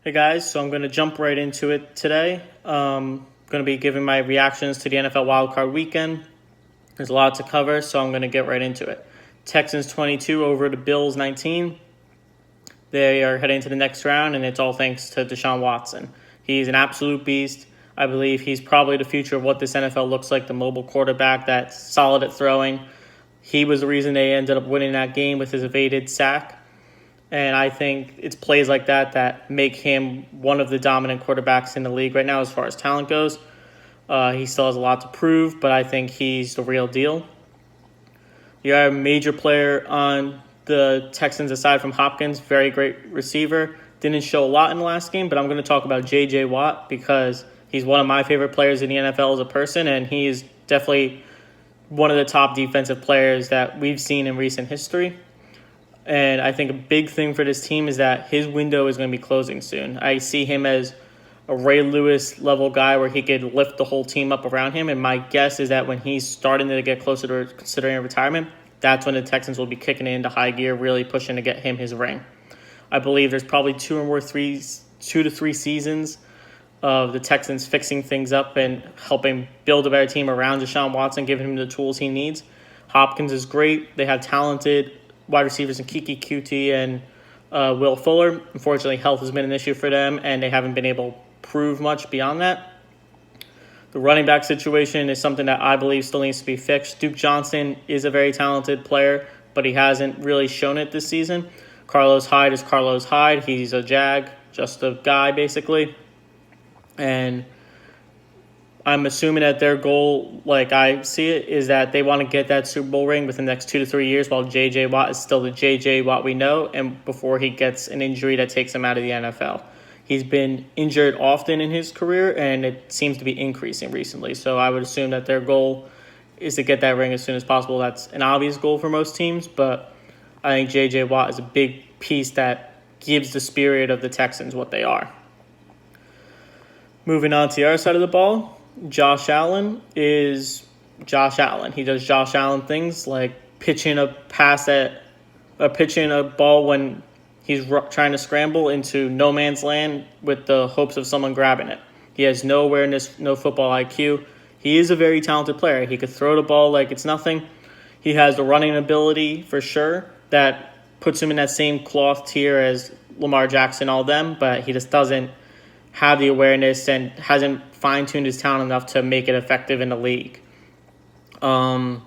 Hey guys, so I'm going to jump right into it today. Going to be giving my reactions to the NFL Wildcard Weekend. There's a lot to cover, so I'm going to get right into it. Texans 22 over the Bills 19. They are heading to the next round, and it's all thanks to Deshaun Watson. He's an absolute beast. I believe he's probably the future of what this NFL looks like, the mobile quarterback that's solid at throwing. He was the reason they ended up winning that game with his evaded sack. And I think it's plays like that that make him one of the dominant quarterbacks in the league right now as far as talent goes. He still has a lot to prove, but I think he's the real deal. You have a major player on the Texans aside from Hopkins, very great receiver. Didn't show a lot in the last game, but I'm going to talk about J.J. Watt because he's one of my favorite players in the NFL as a person, and he is definitely one of the top defensive players that we've seen in recent history. And I think a big thing for this team is that his window is going to be closing soon. I see him as a Ray Lewis level guy where he could lift the whole team up around him. And my guess is that when he's starting to get closer to considering retirement, that's when the Texans will be kicking it into high gear, really pushing to get him his ring. I believe there's probably 2 to 3 seasons of the Texans fixing things up and helping build a better team around Deshaun Watson, giving him the tools he needs. Hopkins is great. They have talented wide receivers in Kiki Kuti and Will Fuller. Unfortunately, health has been an issue for them, and they haven't been able to prove much beyond that. The running back situation is something that I believe still needs to be fixed. Duke Johnson is a very talented player, but he hasn't really shown it this season. Carlos Hyde is Carlos Hyde. He's a jag, just a guy, basically. And I'm assuming that their goal, like I see it, is that they want to get that Super Bowl ring within the next 2 to 3 years while J.J. Watt is still the J.J. Watt we know and before he gets an injury that takes him out of the NFL. He's been injured often in his career, and it seems to be increasing recently. So I would assume that their goal is to get that ring as soon as possible. That's an obvious goal for most teams, but I think J.J. Watt is a big piece that gives the spirit of the Texans what they are. Moving on to the other side of the ball, Josh Allen is Josh Allen. He does Josh Allen things like pitching a ball when he's trying to scramble into no man's land with the hopes of someone grabbing it. He has no awareness, no football IQ. He is a very talented player. He could throw the ball like it's nothing. He has the running ability for sure that puts him in that same cloth tier as Lamar Jackson, all them, but he just doesn't have the awareness and hasn't fine-tuned his talent enough to make it effective in the league. I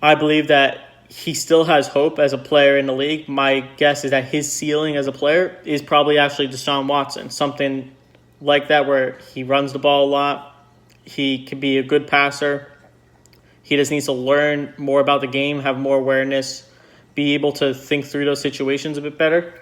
believe that he still has hope as a player in the league. My guess is that his ceiling as a player is probably actually Deshaun Watson, something like that where he runs the ball a lot. He can be a good passer. He just needs to learn more about the game, have more awareness, be able to think through those situations a bit better.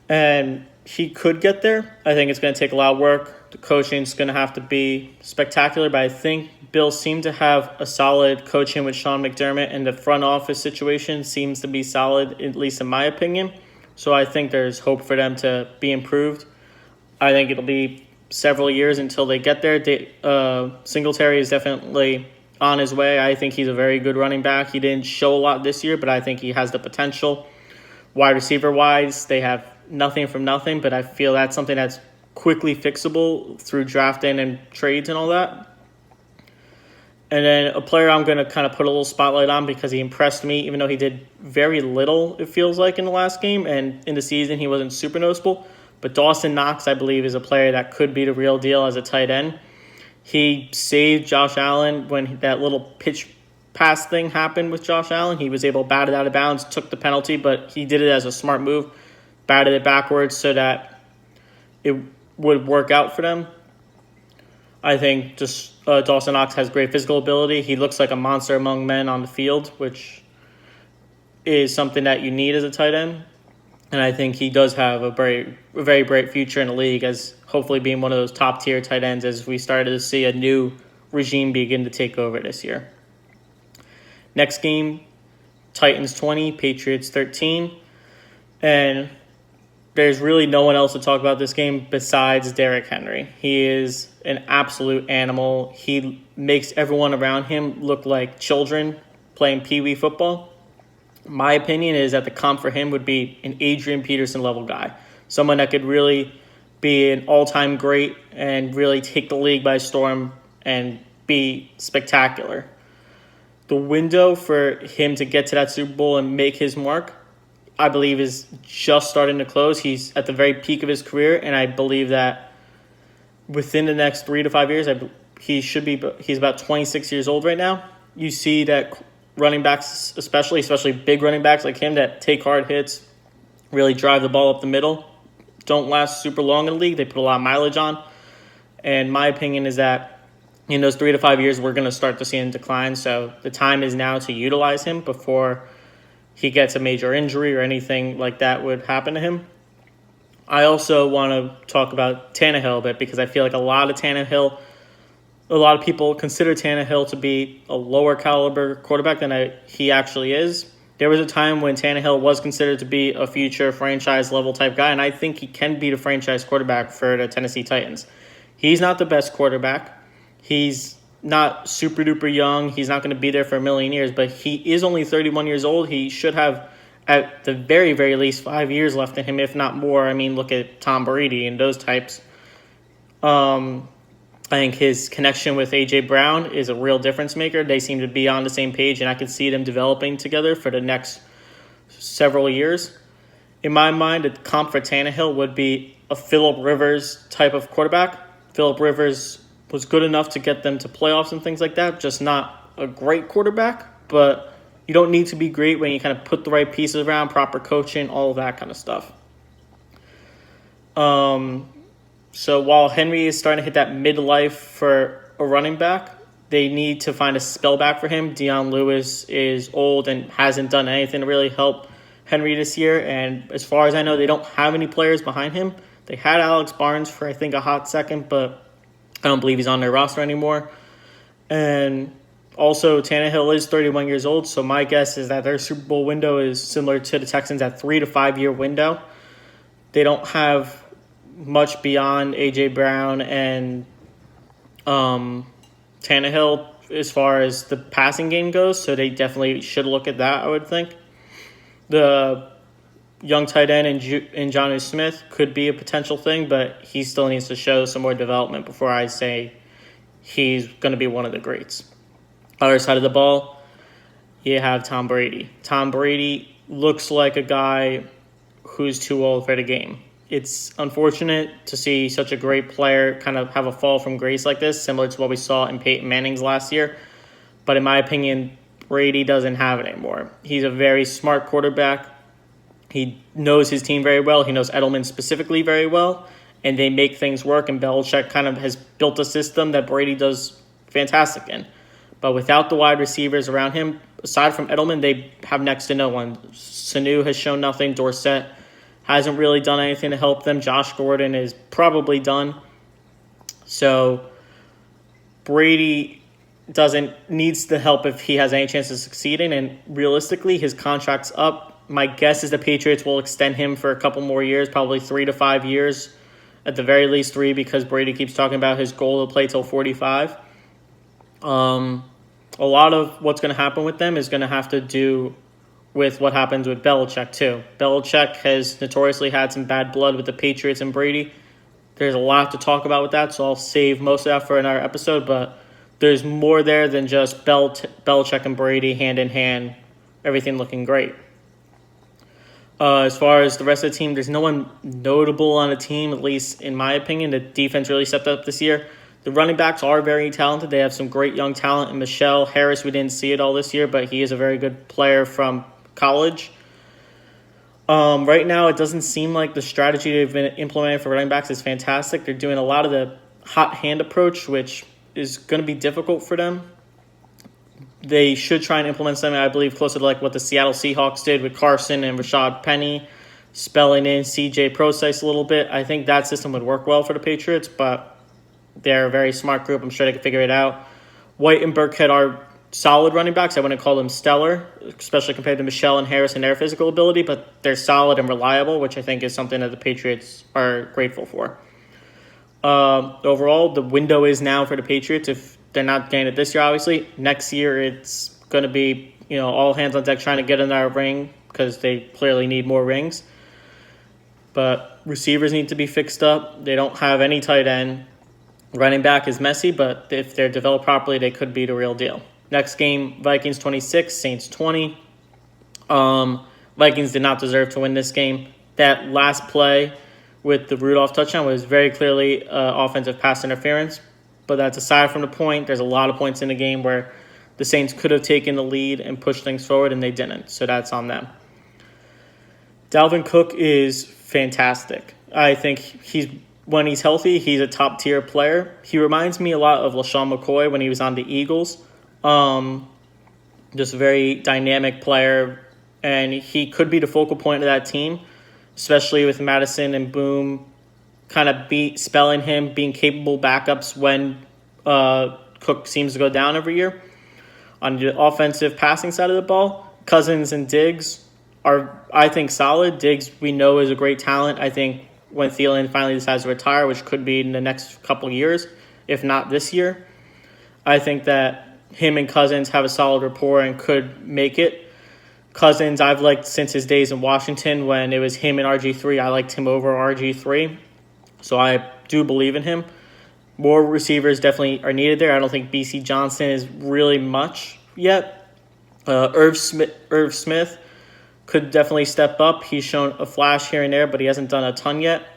And he could get there. I think it's going to take a lot of work. The coaching is going to have to be spectacular, but I think Bills seem to have a solid coaching with Sean McDermott, and the front office situation seems to be solid, at least in my opinion. So I think there's hope for them to be improved. I think it'll be several years until they get there. Singletary is definitely on his way. I think he's a very good running back. He didn't show a lot this year, but I think he has the potential. Wide receiver-wise, they have nothing from nothing, but I feel that's something that's quickly fixable through drafting and trades and all that. And then a player I'm going to kind of put a little spotlight on because he impressed me, even though he did very little, it feels like, in the last game. And in the season, he wasn't super noticeable. But Dawson Knox, I believe, is a player that could be the real deal as a tight end. He saved Josh Allen when that little pitch pass thing happened with Josh Allen. He was able to bat it out of bounds, took the penalty, but he did it as a smart move. Batted it backwards so that it would work out for them. I think just Dawson Knox has great physical ability. He looks like a monster among men on the field, which is something that you need as a tight end. And I think he does have a very bright future in the league as hopefully being one of those top-tier tight ends as we started to see a new regime begin to take over this year. Next game, Titans 20, Patriots 13. And there's really no one else to talk about this game besides Derrick Henry. He is an absolute animal. He makes everyone around him look like children playing pee-wee football. My opinion is that the comp for him would be an Adrian Peterson level guy. someone that could really be an all-time great and really take the league by storm and be spectacular. The window for him to get to that Super Bowl and make his mark, I believe, is just starting to close. He's at the very peak of his career, and I believe that within the next 3 to 5 years, he's about 26 years old right now. You see that running backs, especially big running backs like him that take hard hits, really drive the ball up the middle, don't last super long in the league. They put a lot of mileage on. And my opinion is that in those 3 to 5 years, we're going to start to see him decline. So the time is now to utilize him before he gets a major injury or anything like that would happen to him. I also want to talk about Tannehill a bit because I feel like a lot of people consider Tannehill to be a lower caliber quarterback than he actually is. There was a time when Tannehill was considered to be a future franchise level type guy, and I think he can be the franchise quarterback for the Tennessee Titans. He's not the best quarterback. He's not super duper young. He's not going to be there for a million years, but he is only 31 years old. He should have at the very, very least 5 years left in him, if not more. I mean, look at Tom Brady and those types. I think his connection with A.J. Brown is a real difference maker. They seem to be on the same page, and I could see them developing together for the next several years. In my mind, a comp for Tannehill would be a Phillip Rivers type of quarterback. Phillip Rivers was good enough to get them to playoffs and things like that, just not a great quarterback. But you don't need to be great when you kind of put the right pieces around, proper coaching, all of that kind of stuff. So while Henry is starting to hit that midlife for a running back, they need to find a spellback for him. Dion Lewis is old and hasn't done anything to really help Henry this year. And as far as I know, they don't have any players behind him. They had Alex Barnes for, I think, a hot second, but I don't believe he's on their roster anymore. And also, Tannehill is 31 years old, so my guess is that their Super Bowl window is similar to the Texans, that 3 to 5 year window. They don't have much beyond A.J. Brown and Tannehill as far as the passing game goes, so they definitely should look at that, I would think. The young tight end in Jonnu Smith could be a potential thing, but he still needs to show some more development before I say he's going to be one of the greats. Other side of the ball, you have Tom Brady. Tom Brady looks like a guy who's too old for the game. It's unfortunate to see such a great player kind of have a fall from grace like this, similar to what we saw in Peyton Manning's last year. But in my opinion, Brady doesn't have it anymore. He's a very smart quarterback. He knows his team very well. He knows Edelman specifically very well, and they make things work. And Belichick kind of has built a system that Brady does fantastic in. But without the wide receivers around him, aside from Edelman, they have next to no one. Sanu has shown nothing. Dorsett hasn't really done anything to help them. Josh Gordon is probably done. So Brady needs the help if he has any chance of succeeding. And realistically, his contract's up. My guess is the Patriots will extend him for a couple more years, probably 3 to 5 years, at the very least 3, because Brady keeps talking about his goal to play till 45. A lot of what's going to happen with them is going to have to do with what happens with Belichick, too. Belichick has notoriously had some bad blood with the Patriots and Brady. There's a lot to talk about with that, so I'll save most of that for another episode, but there's more there than just Belichick and Brady hand in hand, everything looking great. As far as the rest of the team, there's no one notable on the team, at least in my opinion. The defense really stepped up this year. The running backs are very talented. They have some great young talent. And Michelle Harris, we didn't see it all this year, but he is a very good player from college. Right now, it doesn't seem like the strategy they've been implementing for running backs is fantastic. They're doing a lot of the hot hand approach, which is going to be difficult for them. They should try and implement something, I believe, closer to like what the Seattle Seahawks did with Carson and Rashad Penny, spelling in C.J. Procise a little bit. I think that system would work well for the Patriots, but they're a very smart group. I'm sure they can figure it out. White and Burkhead are solid running backs. I wouldn't call them stellar, especially compared to Michelle and Harris and their physical ability, but they're solid and reliable, which I think is something that the Patriots are grateful for. Overall, the window is now for the Patriots. If they're not getting it this year, obviously, next year it's going to be all hands on deck trying to get in our ring because they clearly need more rings. But receivers need to be fixed up. They don't have any tight end. Running back is messy, but if they're developed properly, they could be the real deal. Next game, Vikings 26, Saints 20. Vikings did not deserve to win this game. That last play with the Rudolph touchdown was very clearly offensive pass interference. But that's aside from the point. There's a lot of points in the game where the Saints could have taken the lead and pushed things forward, and they didn't. So that's on them. Dalvin Cook is fantastic. I think when he's healthy, he's a top-tier player. He reminds me a lot of LaShawn McCoy when he was on the Eagles. Just a very dynamic player, and he could be the focal point of that team, especially with Madison and Boom kind of spelling him, being capable backups when Cook seems to go down every year. On the offensive passing side of the ball, Cousins and Diggs are, I think, solid. Diggs, we know, is a great talent. I think when Thielen finally decides to retire, which could be in the next couple of years, if not this year, I think that him and Cousins have a solid rapport and could make it. Cousins, I've liked since his days in Washington when it was him and RG3. I liked him over RG3, so I do believe in him. More receivers definitely are needed there. I don't think B.C. Johnson is really much yet. Irv Smith could definitely step up. He's shown a flash here and there, but he hasn't done a ton yet.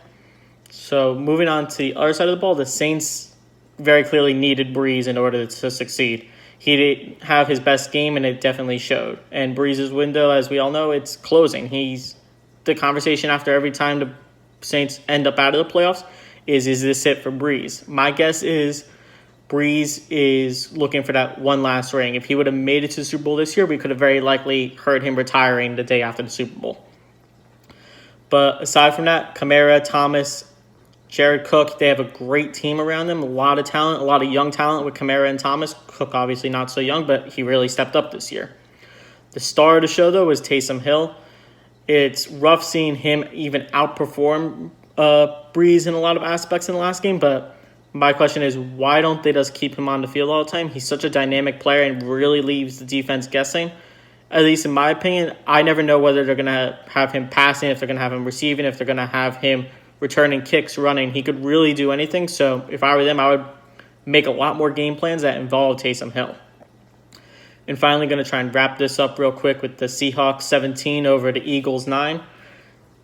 So moving on to the other side of the ball, the Saints very clearly needed Breeze in order to succeed. He didn't have his best game, and it definitely showed. And Breeze's window, as we all know, it's closing. He's the conversation after every time the Saints end up out of the playoffs is this it for Breeze? My guess is Breeze is looking for that one last ring. If he would have made it to the Super Bowl this year, we could have very likely heard him retiring the day after the Super Bowl. But aside from that, Kamara, Thomas, Jared Cook, they have a great team around them. A lot of talent, a lot of young talent with Kamara and Thomas. Cook obviously not so young, but he really stepped up this year. The star of the show, though, was Taysom Hill. It's rough seeing him even outperform Breeze in a lot of aspects in the last game, but my question is, why don't they just keep him on the field all the time? He's such a dynamic player and really leaves the defense guessing. At least in my opinion, I never know whether they're going to have him passing, if they're going to have him receiving, if they're going to have him returning kicks, running. He could really do anything. So if I were them, I would make a lot more game plans that involve Taysom Hill. And finally, going to try and wrap this up real quick with the Seahawks 17 over the Eagles 9.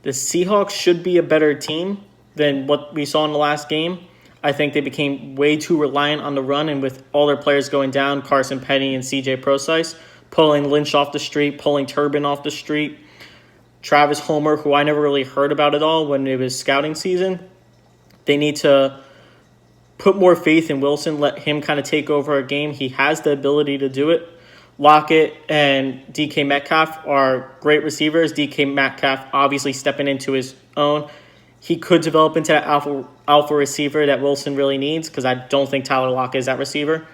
The Seahawks should be a better team than what we saw in the last game. I think they became way too reliant on the run, and with all their players going down, Carson Penny and C.J. Prosise, pulling Lynch off the street, pulling Turbin off the street, Travis Homer, who I never really heard about at all when it was scouting season. They need to put more faith in Wilson, let him kind of take over a game. He has the ability to do it. Lockett and DK Metcalf are great receivers. DK Metcalf obviously stepping into his own. He could develop into that alpha receiver that Wilson really needs, because I don't think Tyler Lockett is that receiver.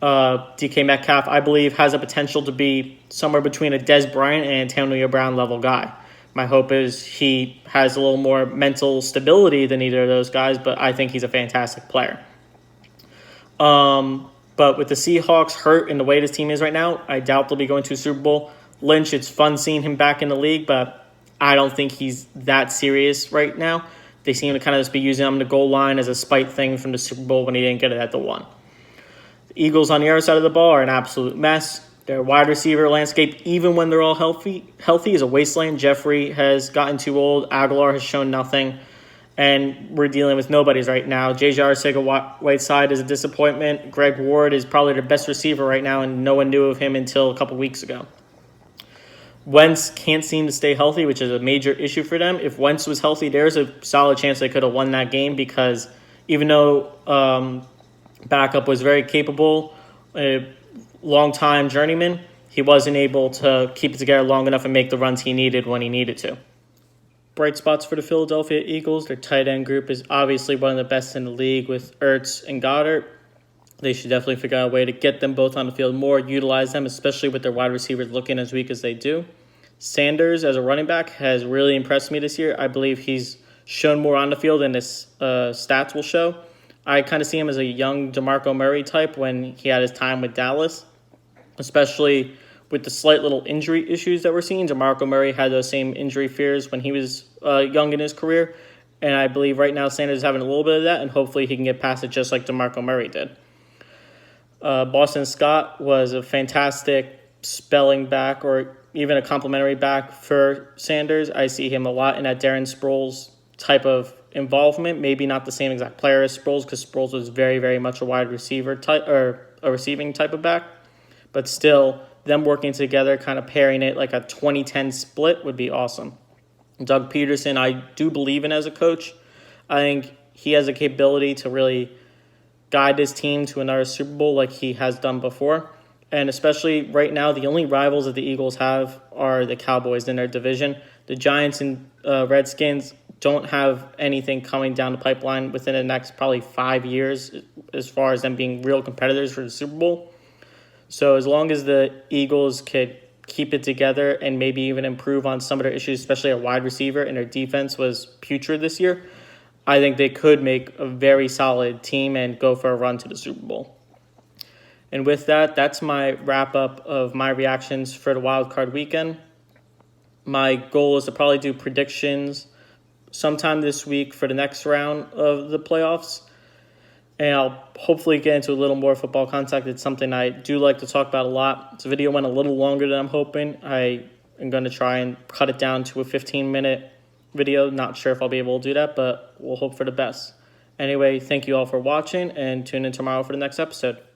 DK Metcalf, I believe, has a potential to be somewhere between a Dez Bryant and Antonio Brown level guy. My hope is he has a little more mental stability than either of those guys, but I think he's a fantastic player. But with the Seahawks hurt and the way this team is right now, I doubt they'll be going to a Super Bowl. Lynch, it's fun seeing him back in the league, but I don't think he's that serious right now. They seem to kind of just be using him on the goal line as a spite thing from the Super Bowl when he didn't get it at the one. The Eagles on the other side of the ball are an absolute mess. Their wide receiver landscape, even when they're all healthy is a wasteland. Jeffrey has gotten too old. Aguilar has shown nothing. And we're dealing with nobodies right now. J.J. Arcega-Whiteside is a disappointment. Greg Ward is probably their best receiver right now, and no one knew of him until a couple weeks ago. Wentz can't seem to stay healthy, which is a major issue for them. If Wentz was healthy, there's a solid chance they could have won that game, because even though backup was very capable, a long-time journeyman, he wasn't able to keep it together long enough and make the runs he needed when he needed to. Bright spots for the Philadelphia Eagles. Their tight end group is obviously one of the best in the league with Ertz and Goddard. They should definitely figure out a way to get them both on the field more, utilize them, especially with their wide receivers looking as weak as they do. Sanders, as a running back, has really impressed me this year. I believe he's shown more on the field than his stats will show. I kind of see him as a young DeMarco Murray type when he had his time with Dallas, especially with the slight little injury issues that we're seeing. DeMarco Murray had those same injury fears when he was young in his career. And I believe right now Sanders is having a little bit of that, and hopefully he can get past it just like DeMarco Murray did. Boston Scott was a fantastic spelling back or even a complimentary back for Sanders. I see him a lot in that Darren Sproles type of involvement. Maybe not the same exact player as Sproles, because Sproles was very, very much a wide receiver type or a receiving type of back. But still, them working together, kind of pairing it like a 20-10 split would be awesome. Doug Peterson, I do believe in as a coach. I think he has a capability to really guide his team to another Super Bowl like he has done before. And especially right now, the only rivals that the Eagles have are the Cowboys in their division. The Giants and Redskins don't have anything coming down the pipeline within the next probably 5 years as far as them being real competitors for the Super Bowl. So as long as the Eagles could keep it together and maybe even improve on some of their issues, especially at wide receiver, and their defense was putrid this year, I think they could make a very solid team and go for a run to the Super Bowl. And with that, that's my wrap-up of my reactions for the Wildcard Weekend. My goal is to probably do predictions sometime this week for the next round of the playoffs. And I'll hopefully get into a little more football content. It's something I do like to talk about a lot. This video went a little longer than I'm hoping. I am going to try and cut it down to a 15-minute video. Not sure if I'll be able to do that, but we'll hope for the best. Anyway, thank you all for watching, and tune in tomorrow for the next episode.